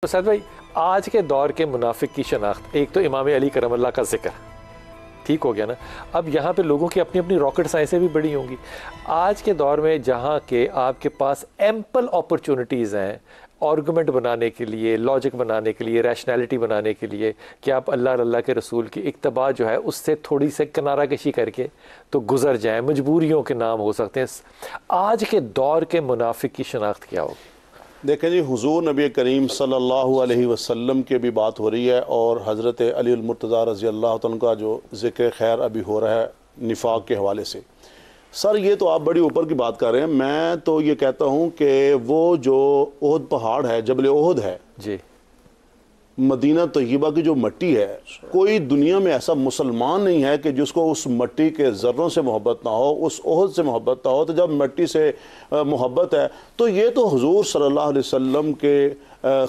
اسد بھائی، آج کے دور کے منافق کی شناخت، ایک تو امام علی کرم اللہ کا ذکر ٹھیک ہو گیا نا. اب یہاں پہ لوگوں کی اپنی اپنی راکٹ سائنسیں بھی بڑی ہوں گی. آج کے دور میں جہاں کہ آپ کے پاس ایمپل اپرچونٹیز ہیں آرگومنٹ بنانے کے لیے، لاجک بنانے کے لیے، ریشنالٹی بنانے کے لیے، کہ آپ اللہ اور اللہ کے رسول کی اقتباع جو ہے اس سے تھوڑی سے کنارہ کشی کر کے تو گزر جائیں، مجبوریوں کے نام ہو سکتے ہیں. آج کے دور کے منافق کی شناخت کیا ہوگی؟ دیکھیں جی، حضور نبی کریم صلی اللہ علیہ وسلم کی بھی بات ہو رہی ہے اور حضرت علی المرتضیٰ رضی اللہ تعالیٰ کا جو ذکر خیر ابھی ہو رہا ہے نفاق کے حوالے سے. سر یہ تو آپ بڑی اوپر کی بات کر رہے ہیں. میں تو یہ کہتا ہوں کہ وہ جو احد پہاڑ ہے، جبل احد ہے جی، مدینہ طیبہ کی جو مٹی ہے، کوئی دنیا میں ایسا مسلمان نہیں ہے کہ جس کو اس مٹی کے ذروں سے محبت نہ ہو، اس احد سے محبت نہ ہو. تو جب مٹی سے محبت ہے تو یہ تو حضور صلی اللہ علیہ وسلم کے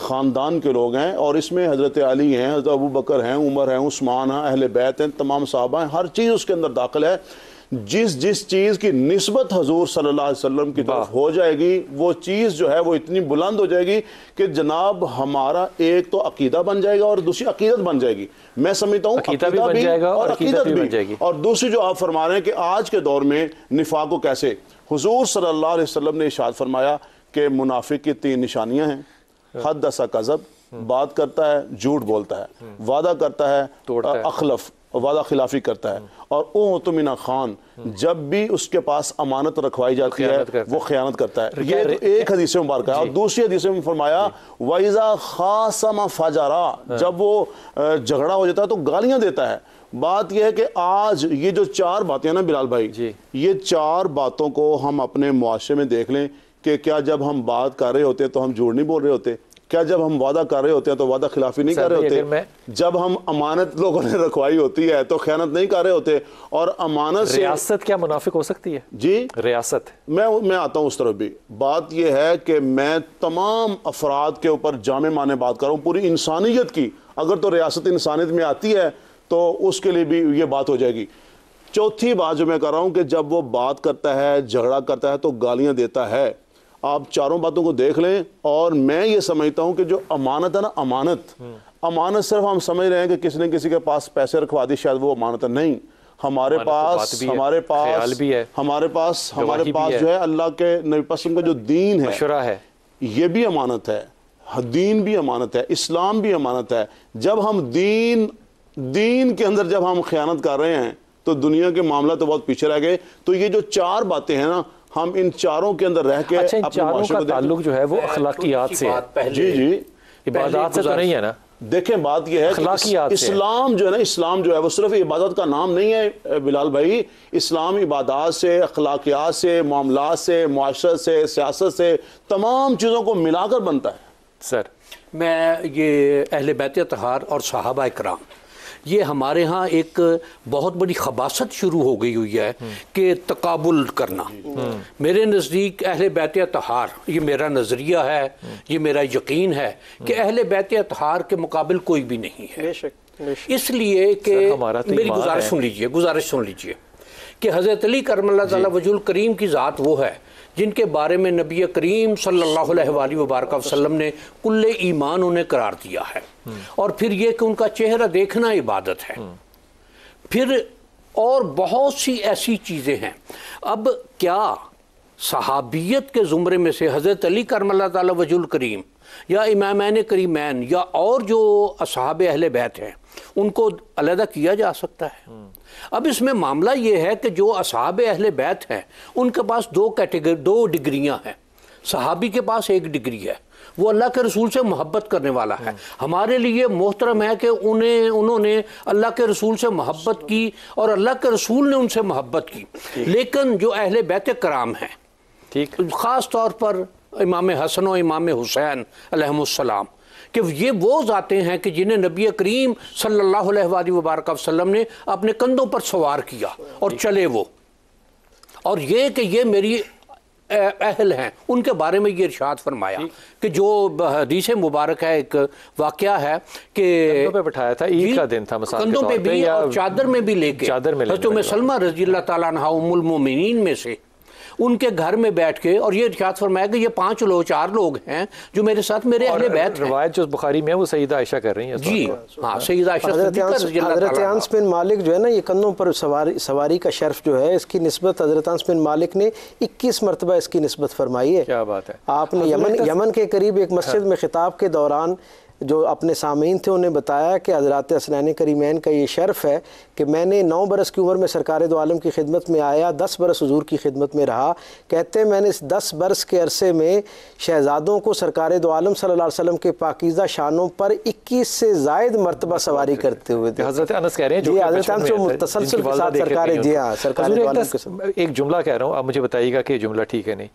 خاندان کے لوگ ہیں، اور اس میں حضرت علی ہیں، حضرت ابو بکر ہیں، عمر ہیں، عثمان ہیں، اہل بیت ہیں، تمام صحابہ ہیں. ہر چیز اس کے اندر داخل ہے. جس چیز کی نسبت حضور صلی اللہ علیہ وسلم کی طرف ہو جائے گی، وہ چیز جو ہے وہ اتنی بلند ہو جائے گی کہ جناب ہمارا ایک تو عقیدہ بن جائے گا اور دوسری عقیدت بن جائے گی. میں سمجھتا ہوں عقیدہ بھی بن جائے گا اور عقیدت بھی بن جائے گی. اور دوسری جو آپ فرما رہے ہیں کہ آج کے دور میں نفاق کو کیسے، حضور صلی اللہ علیہ وسلم نے ارشاد فرمایا کہ منافق کی 3 نشانیاں ہیں. حدث کذب، بات کرتا ہے جھوٹ بولتا ہے، وعدہ کرتا ہے اخلف، وعدہ خلافی کرتا ہے، اور اؤتمن خان، جب بھی اس کے پاس امانت رکھوائی جاتی ہے وہ خیانت کرتا ہے. یہ ایک حدیث مبارکہ ہے. اور دوسری حدیث میں فرمایا وَإِذَا خَاصَمَ فَجَرَا، جب وہ جھگڑا ہو جاتا ہے تو گالیاں دیتا ہے. بات یہ ہے کہ آج یہ جو 4 باتیں ہیں نا بلال بھائی، یہ 4 باتوں کو ہم اپنے معاشرے میں دیکھ لیں کہ کیا جب ہم بات کر رہے ہوتے تو ہم جھوٹ نہیں بول رہے ہوتے؟ کیا جب ہم وعدہ کر رہے ہوتے ہیں تو وعدہ خلافی نہیں کر رہے ہوتے؟ جب ہم امانت لوگوں نے رکھوائی ہوتی ہے تو خیانت نہیں کر رہے ہوتے؟ اور امانت سے ریاست کیا منافق ہو سکتی ہے؟ جی ریاست، میں آتا ہوں اس طرف بھی. بات یہ ہے کہ میں تمام افراد کے اوپر جامع معنی بات کر رہا ہوں، پوری انسانیت کی. اگر تو ریاست انسانیت میں آتی ہے تو اس کے لیے بھی یہ بات ہو جائے گی. چوتھی بات جو میں کر رہا ہوں کہ جب وہ بات کرتا ہے، جھگڑا کرتا ہے تو گالیاں دیتا ہے. آپ 4 باتوں کو دیکھ لیں. اور میں یہ سمجھتا ہوں کہ جو امانت ہے نا، امانت صرف ہم سمجھ رہے ہیں کہ کسی نے کسی کے پاس پیسے رکھوا دی شاید وہ امانت ہے. نہیں، ہمارے پاس جو ہے اللہ کے نبی پسند کا جو دین ہے، مشورہ ہے، یہ بھی امانت ہے. دین بھی امانت ہے، اسلام بھی امانت ہے. جب ہم دین کے اندر جب ہم خیانت کر رہے ہیں تو دنیا کے معاملہ تو بہت پیچھے رہ گئے. تو یہ جو 4 باتیں ہیں نا، ہم ان 4 کے اندر رہ کے اپنے معاشرے کا تعلق جو ہے وہ اخلاقیات سے ہے. جی، عبادات سے تو نہیں ہے نا. دیکھیں بات یہ ہے کہ اسلام جو ہے نا، اسلام جو ہے وہ صرف عبادت کا نام نہیں ہے بلال بھائی. اسلام عبادات سے، اخلاقیات سے، معاملات سے، معاشرت سے، سیاست سے، تمام چیزوں کو ملا کر بنتا ہے. سر، میں یہ اہل بیت اطہار اور صحابہ کرام، یہ ہمارے ہاں ایک بہت بڑی خباثت شروع ہو گئی ہوئی ہے کہ تقابل کرنا. میرے نزدیک اہل بیت اطہار، یہ میرا نظریہ ہے، یہ میرا یقین ہے کہ اہل بیت اطہار کے مقابل کوئی بھی نہیں ہے. اس لیے کہ میری گزارش سن لیجئے کہ حضرت علی کرم اللہ تعالی وجہ الکریم کی ذات وہ ہے جن کے بارے میں نبی کریم صلی اللہ علیہ وآلہ وبارک وسلم نے کل ایمان انہیں قرار دیا ہے. اور پھر یہ کہ ان کا چہرہ دیکھنا عبادت ہے. پھر اور بہت سی ایسی چیزیں ہیں. اب کیا صحابیت کے زمرے میں سے حضرت علی کرم اللہ تعالی وجہ الکریم یا امامین کریمین یا اور جو اصحاب اہل بیت ہیں ان کو علیحدہ کیا جا سکتا ہے؟ اب اس میں معاملہ یہ ہے کہ جو اصحاب اہل بیت ہیں ان کے پاس 2 ڈگریاں ہیں. صحابی کے پاس 1 ڈگری ہے، وہ اللہ کے رسول سے محبت کرنے والا ہے. ہمارے لیے محترم ہے کہ انہوں نے اللہ کے رسول سے محبت کی اور اللہ کے رسول نے ان سے محبت کی. لیکن جو اہل بیت کرام ہیں، خاص طور پر امام حسن و امام حسین علیہم السلام، کہ یہ وہ ذاتیں ہیں کہ جنہیں نبی کریم صلی اللہ علیہ وآلہ وبارک وسلم نے اپنے کندھوں پر سوار کیا اور چلے وہ. اور یہ کہ یہ میری اہل ہیں، ان کے بارے میں یہ ارشاد فرمایا کہ جو حدیث مبارک ہے، ایک واقعہ ہے کہ کندھوں پہ بٹھایا تھا، عید کا دن تھا، کندھوں پہ بھی اور چادر میں بھی لے کے. حضرت ام سلمہ رضی اللہ تعالیٰ عنہ ام المومنین میں سے ان کے گھر میں بیٹھ کے اور یہ ارشاد فرمایا کہ یہ 5 لوگ 4 لوگ ہیں جو میرے ساتھ میرے اہل بیت ہیں. روایت جو بخاری میں ہے وہ سیدہ عائشہ کر رہی ہیں. جی ہاں سیدہ عائشہ حضرت انس بن مالک جو ہے نا، یہ کندھوں پر سواری کا شرف جو ہے، اس کی نسبت حضرت انس بن مالک نے 21 مرتبہ اس کی نسبت فرمائی ہے. کیا بات ہے. آپ نے یمن کے قریب ایک مسجد میں خطاب کے دوران جو اپنے سامعین تھے انہیں بتایا کہ حضرات حسنین کریمین کا یہ شرف ہے کہ میں نے 9 برس کی عمر میں سرکار دو عالم کی خدمت میں آیا، 10 برس حضور کی خدمت میں رہا. کہتے ہیں میں نے اس 10 برس کے عرصے میں شہزادوں کو سرکار دو عالم صلی اللہ علیہ وسلم کے پاکیزہ شانوں پر 21 سے زائد مرتبہ سواری کرتے ہوئے تھے. حضرت انس کہہ رہے ہیں جی حضرت انس جو متسلسل کے ساتھ سرکار جی ہاں سرکار دو عالم کے ساتھ. ایک جملہ کہہ رہا ہوں، آپ مجھے بتائیے گا کہ یہ جملہ ٹھیک ہے نہیں.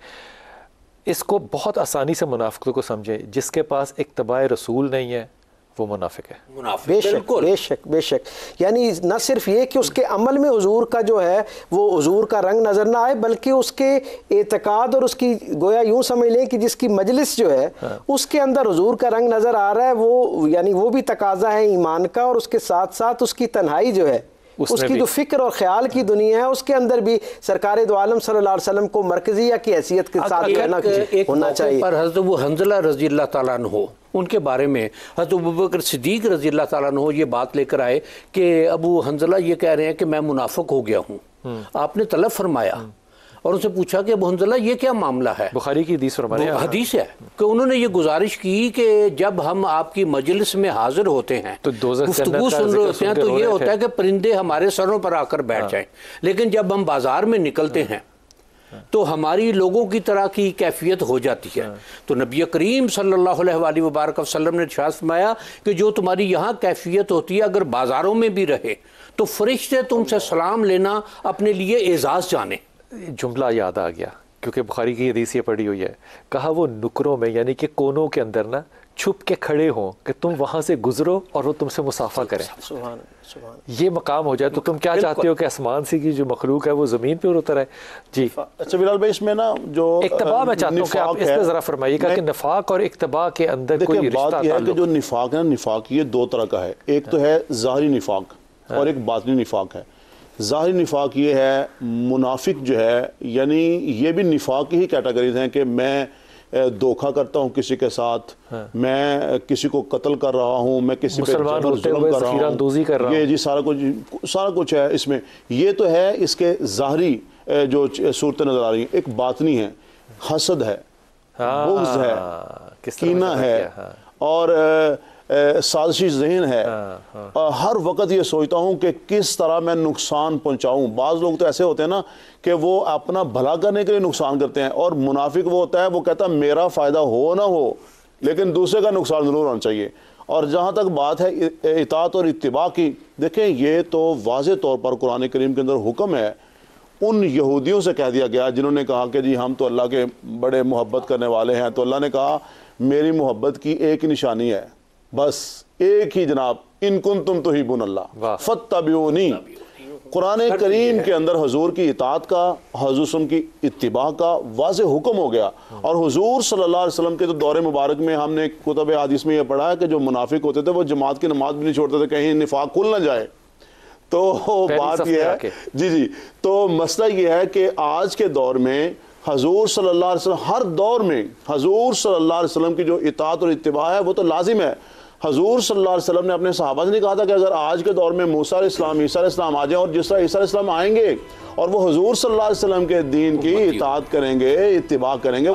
اس کو بہت آسانی سے منافقوں کو سمجھیں. جس کے پاس اتباع رسول نہیں ہے وہ منافق ہے. بے شک بے شک بے شک. یعنی نہ صرف یہ کہ اس کے عمل میں حضور کا جو ہے وہ حضور کا رنگ نظر نہ آئے، بلکہ اس کے اعتقاد اور اس کی گویا یوں سمجھ لیں کہ جس کی مجلس جو ہے اس کے اندر حضور کا رنگ نظر آ رہا ہے، وہ یعنی وہ بھی تقاضا ہے ایمان کا. اور اس کے ساتھ ساتھ اس کی تنہائی جو ہے، اس کی جو فکر اور خیال کی دنیا ہے، اس کے اندر بھی سرکار دو عالم صلی اللہ علیہ وسلم کو مرکزیہ کی حیثیت کے ساتھ ہونا چاہیے. پر حضرت ابو حنظلہ رضی اللہ تعالیٰ عنہ ان کے بارے میں حضرت ابوبکر صدیق رضی اللہ تعالیٰ عنہ یہ بات لے کر آئے کہ ابو حنظلہ یہ کہہ رہے ہیں کہ میں منافق ہو گیا ہوں. آپ نے طلب فرمایا اور ان سے پوچھا کہ ابو حنظلہ یہ کیا معاملہ ہے. بخاری کی حدیث فرمانے حدیث ہے کہ انہوں نے یہ گزارش کی کہ جب ہم آپ کی مجلس میں حاضر ہوتے ہیں تو گفتگو سن رہے ہوتے ہیں تو یہ ہوتا ہے کہ پرندے ہمارے سروں پر آ کر بیٹھ جائیں، لیکن جب ہم بازار میں نکلتے ہیں تو ہماری لوگوں کی طرح کی کیفیت ہو جاتی ہے. تو نبی کریم صلی اللہ علیہ وآلہ وبارک وسلم نے ارشاد فرمایا کہ جو تمہاری یہاں کیفیت ہوتی ہے اگر بازاروں میں بھی رہے تو فرشتے تم سے سلام لینا اپنے لیے اعزاز جانے. جملہ یاد آ گیا کیونکہ بخاری کی حدیث یہ پڑھی ہوئی ہے. کہا وہ نکروں میں یعنی کہ کونوں کے اندر نا چھپ کے کھڑے ہوں کہ تم وہاں سے گزرو اور وہ تم سے مصافحہ کریں. یہ مقام ہو جائے تو تم کیا چاہتے ہو کہ آسمان سے کی جو مخلوق ہے وہ زمین پہ اتر آئے. جی اچھا بلال بھائی، اس میں نا جو اقتباء میں چاہتا ہوں کہ آپ اس پہ ذرا فرمائیے گا کہ نفاق اور اقتباء کے اندر کوئی رشتہ بات یہ ہے کہ جو نفاق ہے نا، نفاق یہ 2 طرح کا ہے. ایک تو ہے ظاہری نفاق اور ایک باطنی نفاق ہے. ظاہری نفاق یہ ہے منافق جو ہے، یعنی یہ بھی نفاق ہی کیٹیگریز ہیں کہ میں دھوکہ کرتا ہوں کسی کے ساتھ، میں کسی کو قتل کر رہا ہوں، میں کسی پہ ظلم کر رہا ہوں، یہ جی سارا کچھ ہے اس میں. یہ تو ہے اس کے ظاہری جو صورتیں نظر آ رہی ہیں. ایک باطنی ہے، حسد ہے، بغض ہے، کینہ ہے اور سازشی ذہن ہے. ہر وقت یہ سوچتا ہوں کہ کس طرح میں نقصان پہنچاؤں. بعض لوگ تو ایسے ہوتے ہیں نا کہ وہ اپنا بھلا کرنے کے لیے نقصان کرتے ہیں، اور منافق وہ ہوتا ہے وہ کہتا ہے میرا فائدہ ہو نہ ہو لیکن دوسرے کا نقصان ضرور ہونا چاہیے. اور جہاں تک بات ہے اطاعت اور اتباع کی، دیکھیں یہ تو واضح طور پر قرآن کریم کے اندر حکم ہے. ان یہودیوں سے کہہ دیا گیا جنہوں نے کہا کہ جی ہم تو اللہ کے بڑے محبت کرنے والے ہیں، تو اللہ نے کہا میری محبت کی ایک نشانی ہے، بس ایک ہی جناب، ان کنتم تحبون اللہ فاتبعونی. قرآن کریم کے اندر حضور کی اطاعت کا، حضور صلی اللہ علیہ وسلم کی اتباع کا واضح حکم ہو گیا. اور حضور صلی اللہ علیہ وسلم کے تو دور مبارک میں ہم نے کتب حدیث میں یہ پڑھا ہے کہ جو منافق ہوتے تھے وہ جماعت کی نماز بھی نہیں چھوڑتے تھے کہیں نفاق کھل نہ جائے. تو بات یہ ہے جی تو مسئلہ یہ ہے کہ آج کے دور میں حضور صلی اللہ علیہ وسلم، ہر دور میں حضور صلی اللہ علیہ وسلم کی جو اطاعت اور اتباع ہے وہ تو لازم ہے. حضور صلی اللہ علیہ وسلم نے اپنے صحابہ سے نہیں کہا تھا کہ اگر آج کے دور میں موسیٰ علیہ السلام، عیسیٰ علیہ السلام آ جائیں اور جس طرح عیسیٰ علیہ السلام آئیں گے اور وہ حضور صلی اللہ علیہ وسلم کے دین کی اطاعت کریں گے، اتباع کریں گے.